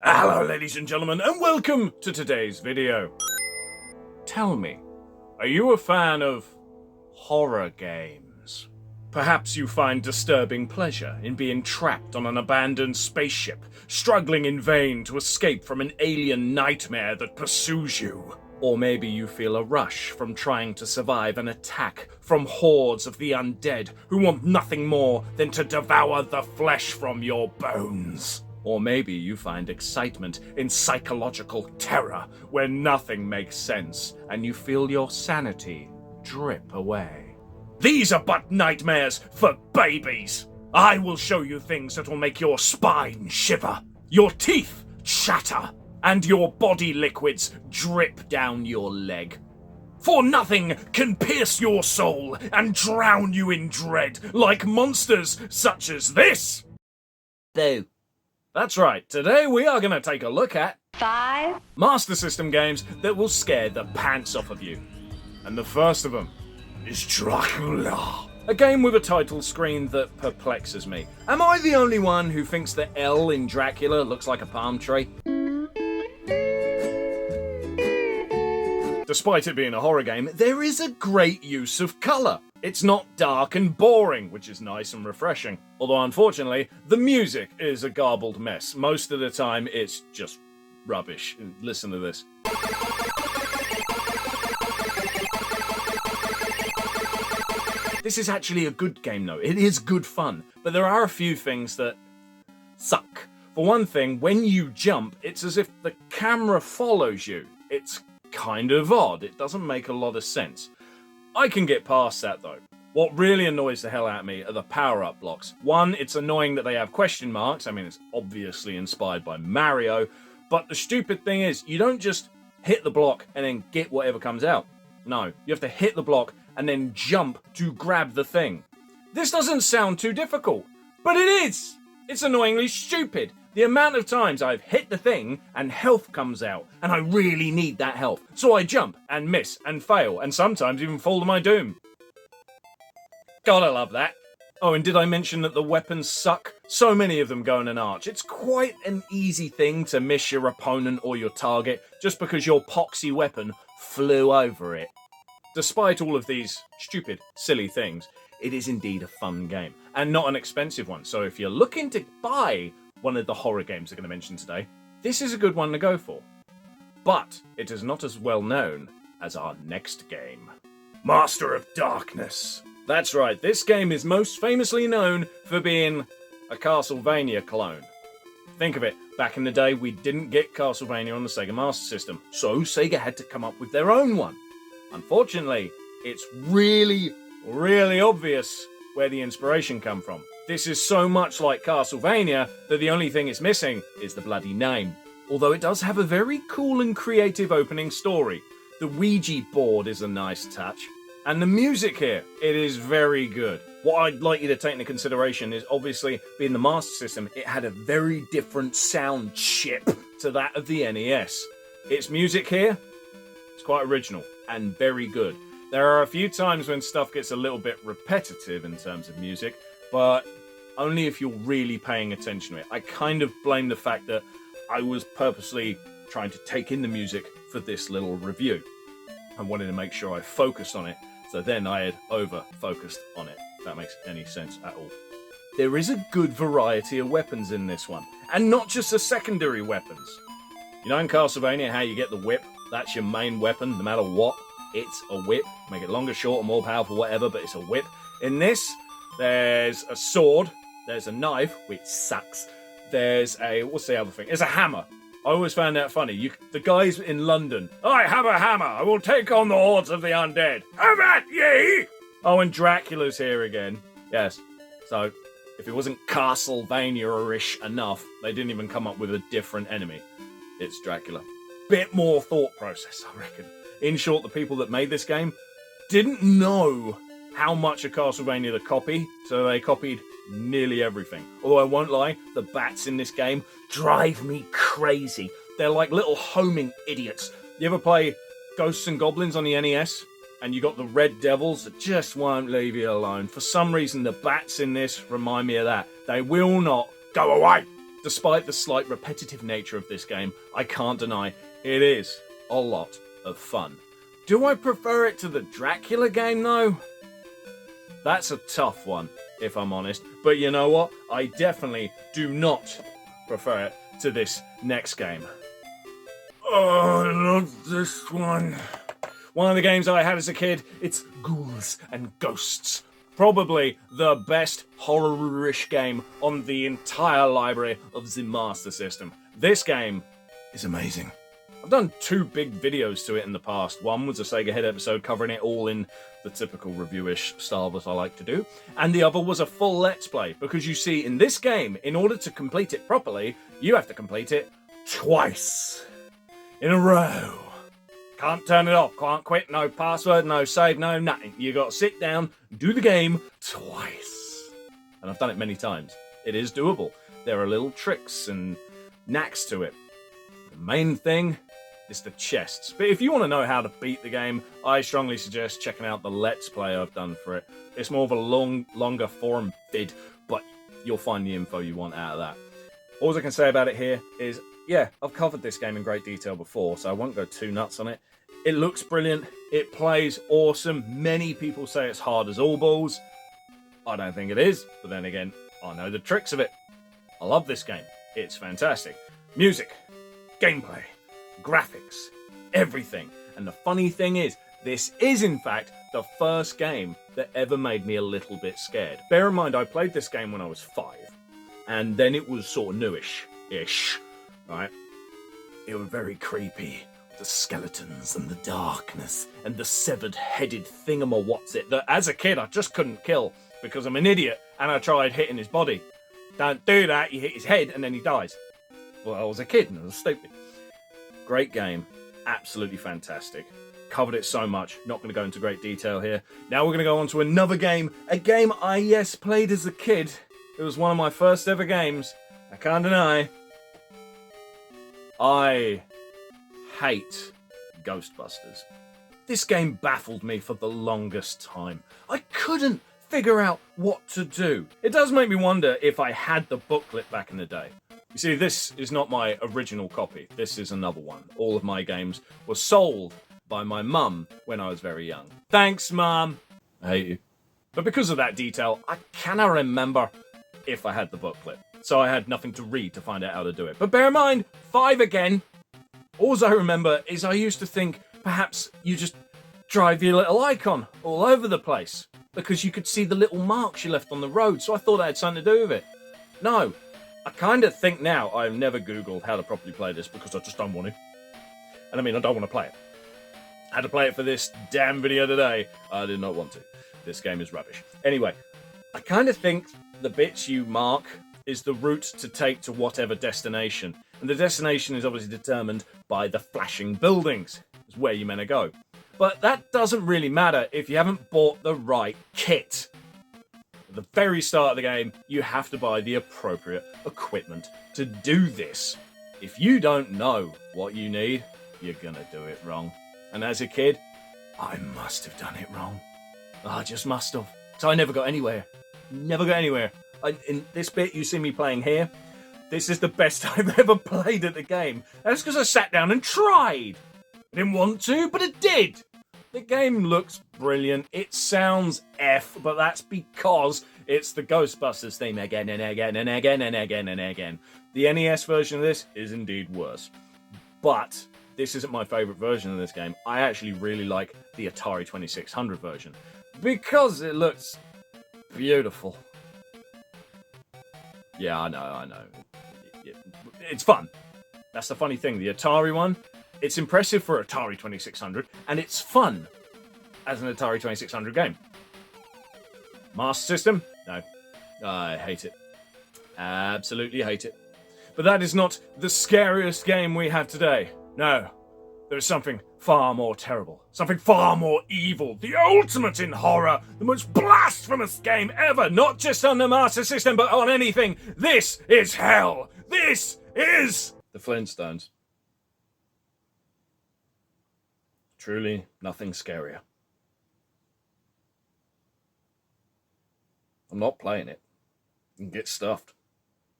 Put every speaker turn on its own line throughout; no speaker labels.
Hello ladies and gentlemen, and welcome to today's video. Tell me, are you a fan of horror games? Perhaps you find disturbing pleasure in being trapped on an abandoned spaceship, struggling in vain to escape from an alien nightmare that pursues you. Or maybe you feel a rush from trying to survive an attack from hordes of the undead who want nothing more than to devour the flesh from your bones. Or maybe you find excitement in psychological terror where nothing makes sense and you feel your sanity drip away. These are but nightmares for babies. I will show you things that will make your spine shiver, your teeth chatter, and your body liquids drip down your leg. For nothing can pierce your soul and drown you in dread like monsters such as this. Boo. That's right, today we are going to take a look at
5
Master System games that will scare the pants off of you. And the first of them is Dracula. A game with a title screen that perplexes me. Am I the only one who thinks the L in Dracula looks like a palm tree? Despite it being a horror game, there is a great use of colour. It's not dark and boring, which is nice and refreshing. Although unfortunately, the music is a garbled mess. Most of the time, it's just rubbish. Listen to this. This is actually a good game though. It is good fun, but there are a few things that suck. For one thing, when you jump, it's as if the camera follows you. It's kind of odd. It doesn't make a lot of sense. I can get past that though. What really annoys the hell out of me are the power-up blocks. One, it's annoying that they have question marks. I mean, it's obviously inspired by Mario, but the stupid thing is, you don't just hit the block and then get whatever comes out. No, you have to hit the block and then jump to grab the thing. This doesn't sound too difficult, but it is! It's annoyingly stupid. The amount of times I've hit the thing and health comes out, and I really need that health. So I jump and miss and fail, and sometimes even fall to my doom. Gotta love that. Oh, and did I mention that the weapons suck? So many of them go in an arch. It's quite an easy thing to miss your opponent or your target just because your poxy weapon flew over it. Despite all of these stupid, silly things, it is indeed a fun game, and not an expensive one. So if you're looking to buy one of the horror games I'm going to mention today, this is a good one to go for. But it is not as well known as our next game, Master of Darkness. That's right, this game is most famously known for being a Castlevania clone. Think of it, back in the day we didn't get Castlevania on the Sega Master System, so Sega had to come up with their own one. Unfortunately, it's really obvious where the inspiration come from. This is so much like Castlevania that the only thing it's missing is the bloody name. Although it does have a very cool and creative opening story. The Ouija board is a nice touch. And the music here, it is very good. What I'd like you to take into consideration is obviously being the Master System, it had a very different sound chip to that of the NES. Its music here, it's quite original and very good. There are a few times when stuff gets a little bit repetitive in terms of music, but only if you're really paying attention to it. I kind of blame the fact that I was purposely trying to take in the music for this little review. I wanted to make sure I focused on it, so then I had over-focused on it, if that makes any sense at all. There is a good variety of weapons in this one, and not just the secondary weapons. You know in Castlevania how you get the whip? That's your main weapon, no matter what. It's a whip. Make it longer, shorter, more powerful, whatever, but it's a whip. In this, there's a sword, there's a knife, which sucks. There's a, what's the other thing? There's a hammer. I always found that funny. The guys in London, I have a hammer, I will take on the hordes of the undead. Have at ye! Oh, and Dracula's here again. Yes. So, if it wasn't Castlevania-ish enough, they didn't even come up with a different enemy. It's Dracula. Bit more thought process, I reckon. In short, the people that made this game didn't know how much of Castlevania to copy, so they copied nearly everything. Although I won't lie, the bats in this game drive me crazy. They're like little homing idiots. You ever play Ghosts and Goblins on the NES? And you got the red devils that just won't leave you alone. For some reason, the bats in this remind me of that. They will not go away. despite the slight repetitive nature of this game, I can't deny it is a lot of fun. Do I prefer it to the Dracula game though? That's a tough one, if I'm honest. But you know what? I definitely do not prefer it to this next game. Oh, I love this one. One of the games I had as a kid, it's Ghouls and Ghosts. Probably the best horror-ish game on the entire library of the Master System. This game is amazing. I've done 2 big videos to it in the past. One was a Sega Head episode covering it all in the typical review-ish style that I like to do. And the other was a full Let's Play, because you see, in this game, in order to complete it properly, you have to complete it twice. In a row. Can't turn it off, can't quit, no password, no save, no nothing. You gotta sit down, do the game twice. And I've done it many times. It is doable. There are little tricks and knacks to it. The main thing is the chests. But if you want to know how to beat the game, I strongly suggest checking out the Let's Play I've done for it. It's more of a longer form vid, but you'll find the info you want out of that. All I can say about it here is, yeah, I've covered this game in great detail before, so I won't go too nuts on it. It looks brilliant. It plays awesome. Many people say it's hard as all balls. I don't think it is, but then again, I know the tricks of it. I love this game. It's fantastic. Music, gameplay, graphics, everything. And the funny thing is, this is in fact the first game that ever made me a little bit scared. Bear in mind, I played this game when I was 5, and then it was sort of newish-ish, right? It was very creepy. The skeletons and the darkness and the severed-headed thingamawhatsit that as a kid I just couldn't kill because I'm an idiot and I tried hitting his body. Don't do that, you hit his head and then he dies. Well, I was a kid and I was stupid. Great game, absolutely fantastic. Covered it so much, not going to go into great detail here. Now we're going to go on to another game, a game I, yes, played as a kid. It was one of my first ever games, I can't deny. I hate Ghostbusters. This game baffled me for the longest time. I couldn't figure out what to do. It does make me wonder if I had the booklet back in the day. You see, this is not my original copy. This is another one. All of my games were sold by my mum when I was very young. Thanks, Mum. I hate you. But because of that detail, I cannot remember if I had the booklet. So I had nothing to read to find out how to do it. But bear in mind, 5 again. All I remember is I used to think perhaps you just drive your little icon all over the place because you could see the little marks you left on the road, so I thought I had something to do with it. No, I kind of think now I've never Googled how to properly play this because I just don't want to. And I mean, I don't want to play it. I had to play it for this damn video today. I did not want to. This game is rubbish. Anyway, I kind of think the bits you mark is the route to take to whatever destination. And the destination is obviously determined by the flashing buildings. It's where you're meant to go. But that doesn't really matter if you haven't bought the right kit. At the very start of the game, you have to buy the appropriate equipment to do this. If you don't know what you need, you're gonna do it wrong. And as a kid, I must have done it wrong. I just must have. So I never got anywhere. Never got anywhere. In this bit you see me playing here, this is the best I've ever played at the game. That's because I sat down and tried. I didn't want to, but it did. The game looks brilliant. It sounds F, but that's because it's the Ghostbusters theme again and again and again and again and again. The NES version of this is indeed worse. But this isn't my favourite version of this game. I actually really like the Atari 2600 version because it looks beautiful. Yeah, I know. It's fun. That's the funny thing. The Atari one, it's impressive for Atari 2600, and it's fun as an Atari 2600 game. Master System? No. I hate it. Absolutely hate it. But that is not the scariest game we have today. No. There is something far more terrible. Something far more evil. The ultimate in horror. The most blasphemous game ever. Not just on the Master System, but on anything. This is hell. This is the Flintstones. Truly nothing scarier. I'm not playing it. You can get stuffed.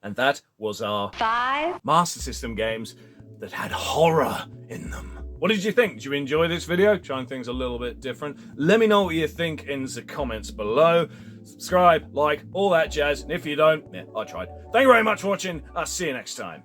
And that was our
5
Master System games that had horror in them. What did you think? Did you enjoy this video? Trying things a little bit different? Let me know what you think in the comments below. Subscribe, like, all that jazz. And if you don't, yeah, I tried. Thank you very much for watching. I'll see you next time.